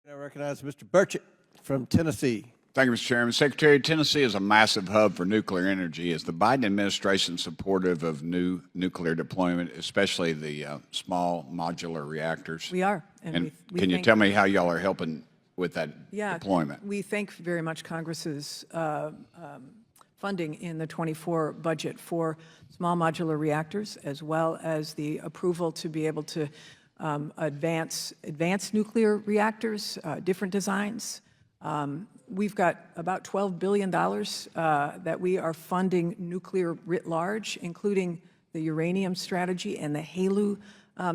I recognize Mr. Burchett from Tennessee. Thank you, Mr. Chairman. Secretary, Tennessee is a massive hub for nuclear energy. Is the Biden administration supportive of new nuclear deployment, especially the small modular reactors? We are. And can you tell me how y'all are helping with that deployment? We thank very much Congress's funding in the 24 budget for small modular reactors, as well as the approval to be able to advance nuclear reactors, different designs. We've got about $12 billion that we are funding nuclear writ large, including the uranium strategy and the HALEU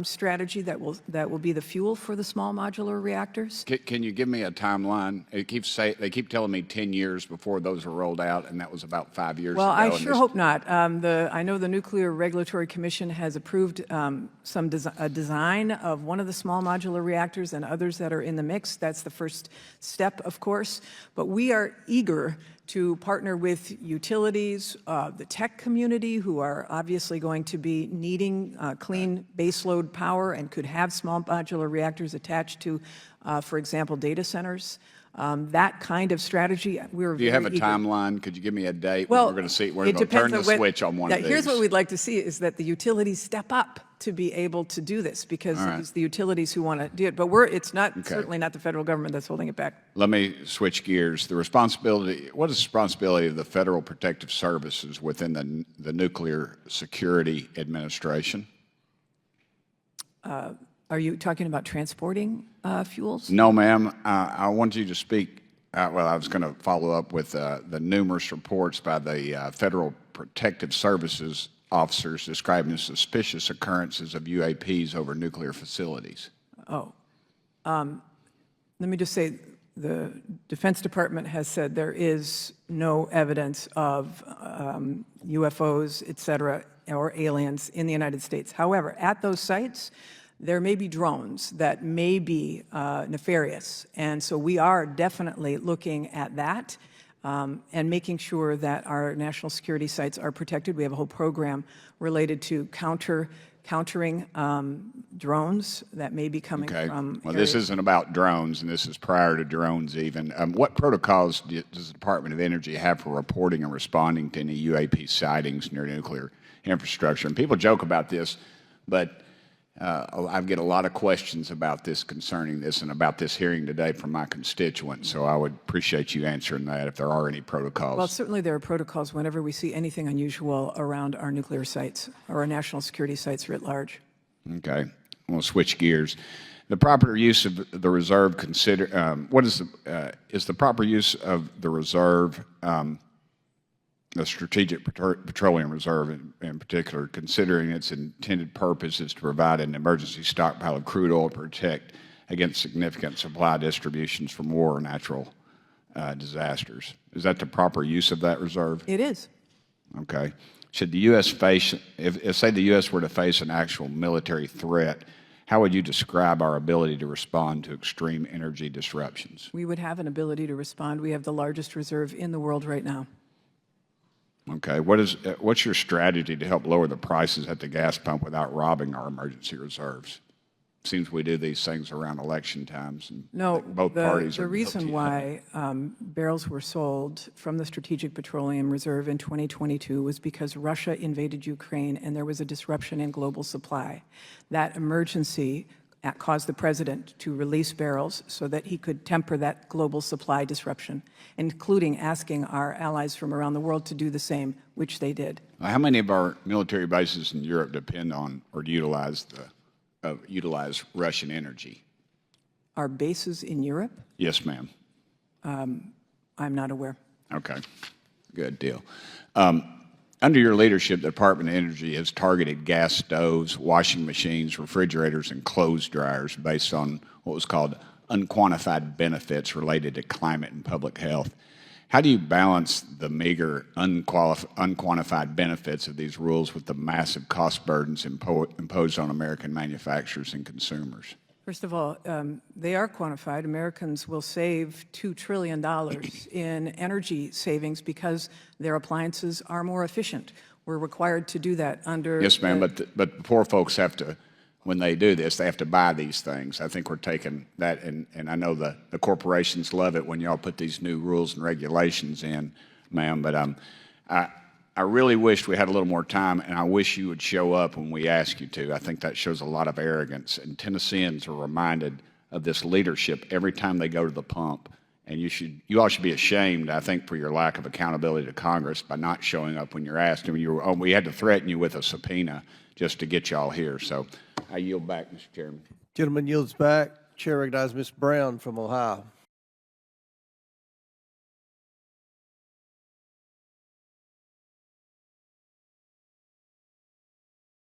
strategy that will be the fuel for the small modular reactors. Can you give me a timeline? They keep telling me 10 years before those are rolled out, and that was about 5 years ago. Well, I sure hope not. I know the Nuclear Regulatory Commission has approved a design of one of the small modular reactors and others that are in the mix. That's the first step, of course. But we are eager to partner with utilities, the tech community, who are obviously going to be needing clean baseload power and could have small modular reactors attached to, for example, data centers. That kind of strategy, we're Do you have a eager. timeline? Could you give me a date Well, when we're going to see? We're going to turn the switch on one of these. Here's what we'd like to see is that the utilities step up to be able to do this, because it's the utilities who want to do it. But it's not certainly not the federal government that's holding it back. Let me switch gears. What is the responsibility of the Federal Protective Services within the Nuclear Security Administration? Are you talking about transporting fuels? No, ma'am. I want you to speak. Well, I was going to follow up with the numerous reports by the Federal Protective Services officers describing suspicious occurrences of UAPs over nuclear facilities. Let me just say, the Defense Department has said there is no evidence of UFOs, et cetera, or aliens in the United States. However, at those sites, there may be drones that may be nefarious. And so we are definitely looking at that and making sure that our national security sites are protected. We have a whole program related to countering drones that may be coming from Well, this isn't about drones, and this is prior to drones even. What protocols does the Department of Energy have for reporting and responding to any UAP sightings near nuclear infrastructure? And people joke about this, but I get a lot of questions about this concerning this and about this hearing today from my constituents, so I would appreciate you answering that if there are any protocols. Well, certainly there are protocols whenever we see anything unusual around our nuclear sites or our national security sites writ large. Okay. We'll switch gears. The proper use of the reserve is the proper use of the reserve, the Strategic Petroleum Reserve in particular, considering its intended purpose is to provide an emergency stockpile of crude oil to protect against significant supply distributions from war or natural disasters. Is that the proper use of that reserve? It is. Okay. Should the U.S. face, if say the U.S. were to face an actual military threat, how would you describe our ability to respond to extreme energy disruptions? We would have an ability to respond. We have the largest reserve in the world right now. Okay. What's your strategy to help lower the prices at the gas pump without robbing our emergency reserves? Seems we do these things around election times, and both parties are the reason why barrels were sold from the Strategic Petroleum Reserve in 2022 was because Russia invaded Ukraine and there was a disruption in global supply. That emergency caused the president to release barrels so that he could temper that global supply disruption, including asking our allies from around the world to do the same, which they did. How many of our military bases in Europe depend on or utilize Russian energy? Our bases in Europe? Yes, ma'am. I'm not aware. Okay, good deal. Under your leadership, the Department of Energy has targeted gas stoves, washing machines, refrigerators, and clothes dryers based on what was called unquantified benefits related to climate and public health. How do you balance the meager, unquantified benefits of these rules with the massive cost burdens imposed on American manufacturers and consumers? First of all, they are quantified. Americans will save $2 trillion in energy savings because their appliances are more efficient. We're required to do that under... Yes, ma'am, but the poor folks have to when they do this, they have to buy these things. I think we're taking that, and I know the corporations love it when y'all put these new rules and regulations in, ma'am, but I really wished we had a little more time, and I wish you would show up when we ask you to. I think that shows a lot of arrogance, and Tennesseans are reminded of this leadership every time they go to the pump, and you all should be ashamed, I think, for your lack of accountability to Congress by not showing up when you're asked. I mean, we had to threaten you with a subpoena just to get y'all here, so I yield back, Mr. Chairman. Gentleman yields back. Chair recognizes Ms. Brown from Ohio.